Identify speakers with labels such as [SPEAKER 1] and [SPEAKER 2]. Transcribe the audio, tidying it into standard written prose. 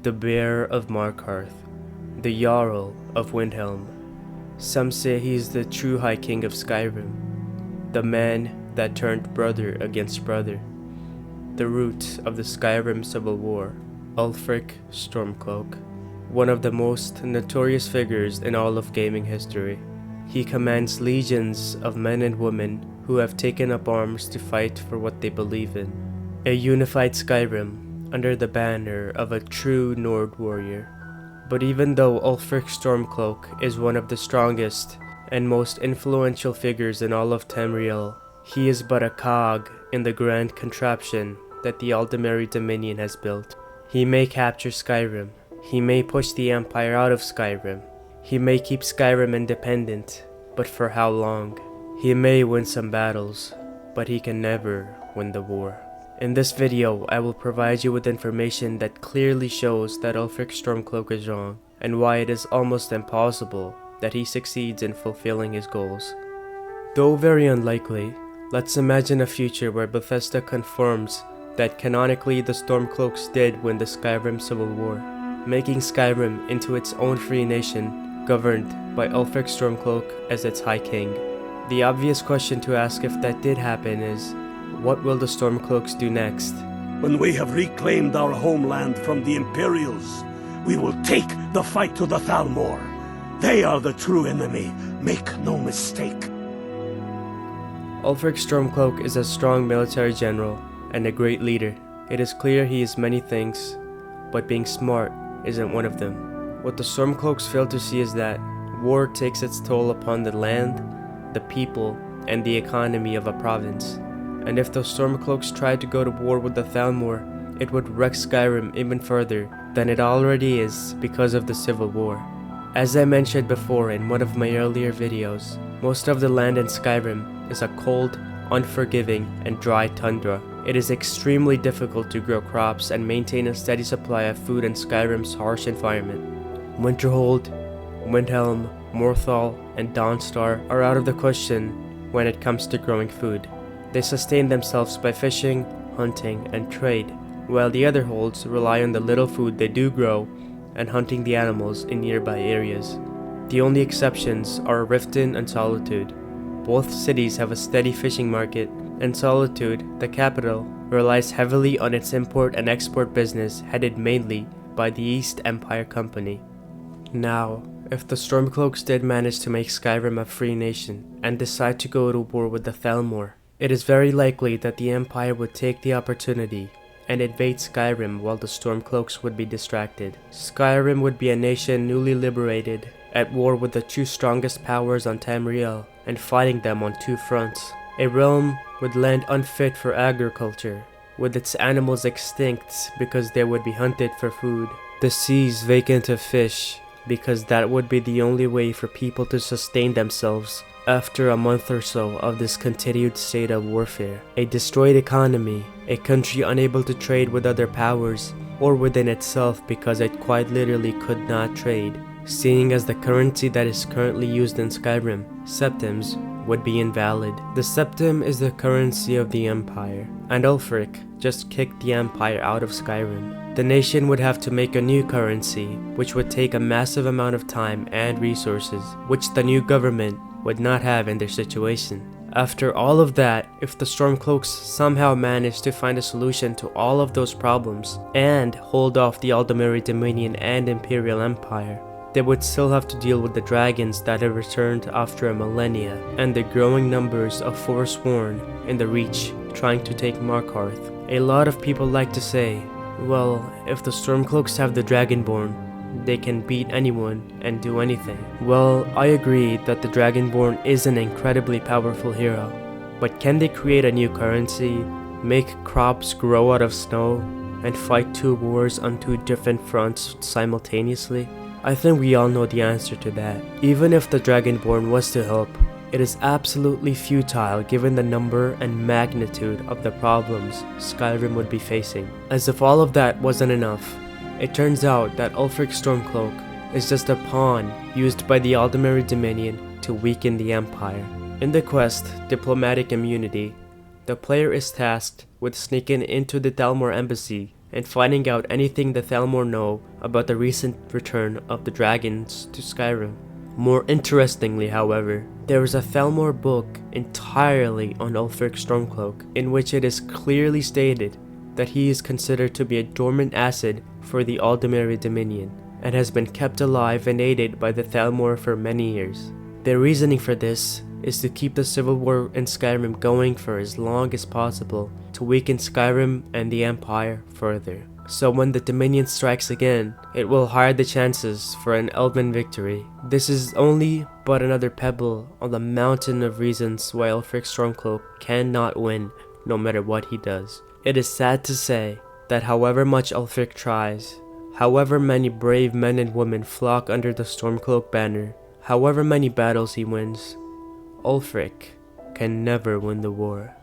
[SPEAKER 1] the Bear of Markarth, the Jarl of Windhelm. Some say he is the true High King of Skyrim, the man that turned brother against brother, the root of the Skyrim Civil War, Ulfric Stormcloak, one of the most notorious figures in all of gaming history. He commands legions of men and women who have taken up arms to fight for what they believe in. A unified Skyrim under the banner of a true Nord warrior. But even though Ulfric Stormcloak is one of the strongest and most influential figures in all of Tamriel, he is but a cog in the grand contraption that the Aldmeri Dominion has built. He may capture Skyrim, he may push the Empire out of Skyrim, he may keep Skyrim independent, but for how long? He may win some battles, but he can never win the war. In this video, I will provide you with information that clearly shows that Ulfric Stormcloak is wrong, and why it is almost impossible that he succeeds in fulfilling his goals. Though very unlikely, let's imagine a future where Bethesda confirms that canonically the Stormcloaks did win the Skyrim Civil War, making Skyrim into its own free nation, governed by Ulfric Stormcloak as its High King. The obvious question to ask if that did happen is, what will the Stormcloaks do next?
[SPEAKER 2] When we have reclaimed our homeland from the Imperials, we will take the fight to the Thalmor. They are the true enemy, make no mistake.
[SPEAKER 1] Ulfric Stormcloak is a strong military general and a great leader. It is clear he is many things, but being smart isn't one of them. What the Stormcloaks fail to see is that war takes its toll upon the land, the people, and the economy of a province. And if the Stormcloaks tried to go to war with the Thalmor, it would wreck Skyrim even further than it already is because of the Civil War. As I mentioned before in one of my earlier videos, most of the land in Skyrim is a cold, unforgiving, and dry tundra. It is extremely difficult to grow crops and maintain a steady supply of food in Skyrim's harsh environment. Winterhold, Windhelm, Morthal, and Dawnstar are out of the question when it comes to growing food. They sustain themselves by fishing, hunting, and trade, while the other holds rely on the little food they do grow and hunting the animals in nearby areas. The only exceptions are Riften and Solitude. Both cities have a steady fishing market, and Solitude, the capital, relies heavily on its import and export business headed mainly by the East Empire Company. Now, if the Stormcloaks did manage to make Skyrim a free nation and decide to go to war with the Thalmor, it is very likely that the Empire would take the opportunity and invade Skyrim while the Stormcloaks would be distracted. Skyrim would be a nation newly liberated, at war with the two strongest powers on Tamriel, and fighting them on two fronts. A realm with land unfit for agriculture, with its animals extinct because they would be hunted for food. The seas vacant of fish, because that would be the only way for people to sustain themselves after a month or so of this continued state of warfare. A destroyed economy, a country unable to trade with other powers or within itself because it quite literally could not trade, seeing as the currency that is currently used in Skyrim, septims, would be invalid. The septim is the currency of the Empire, and Ulfric just kicked the Empire out of Skyrim. The nation would have to make a new currency, which would take a massive amount of time and resources, which the new government would not have in their situation. After all of that, if the Stormcloaks somehow managed to find a solution to all of those problems and hold off the Aldmeri Dominion and Imperial Empire, they would still have to deal with the dragons that have returned after a millennia and the growing numbers of Forsworn in the Reach trying to take Markarth. A lot of people like to say, well, if the Stormcloaks have the Dragonborn, they can beat anyone and do anything. Well, I agree that the Dragonborn is an incredibly powerful hero, but can they create a new currency, make crops grow out of snow, and fight two wars on two different fronts simultaneously? I think we all know the answer to that. Even if the Dragonborn was to help, it is absolutely futile given the number and magnitude of the problems Skyrim would be facing. As if all of that wasn't enough, it turns out that Ulfric Stormcloak is just a pawn used by the Aldmeri Dominion to weaken the Empire. In the quest, Diplomatic Immunity, the player is tasked with sneaking into the Thalmor embassy and finding out anything the Thalmor know about the recent return of the dragons to Skyrim. More interestingly, however, there is a Thalmor book entirely on Ulfric Stormcloak, in which it is clearly stated that he is considered to be a dormant asset for the Aldemiri Dominion, and has been kept alive and aided by the Thalmor for many years. Their reasoning for this is to keep the civil war in Skyrim going for as long as possible, to weaken Skyrim and the Empire further. So when the Dominion strikes again, it will hide the chances for an Elven victory. This is only but another pebble on the mountain of reasons why Ulfric Stormcloak cannot win no matter what he does. It is sad to say that however much Ulfric tries, however many brave men and women flock under the Stormcloak banner, however many battles he wins, Ulfric can never win the war.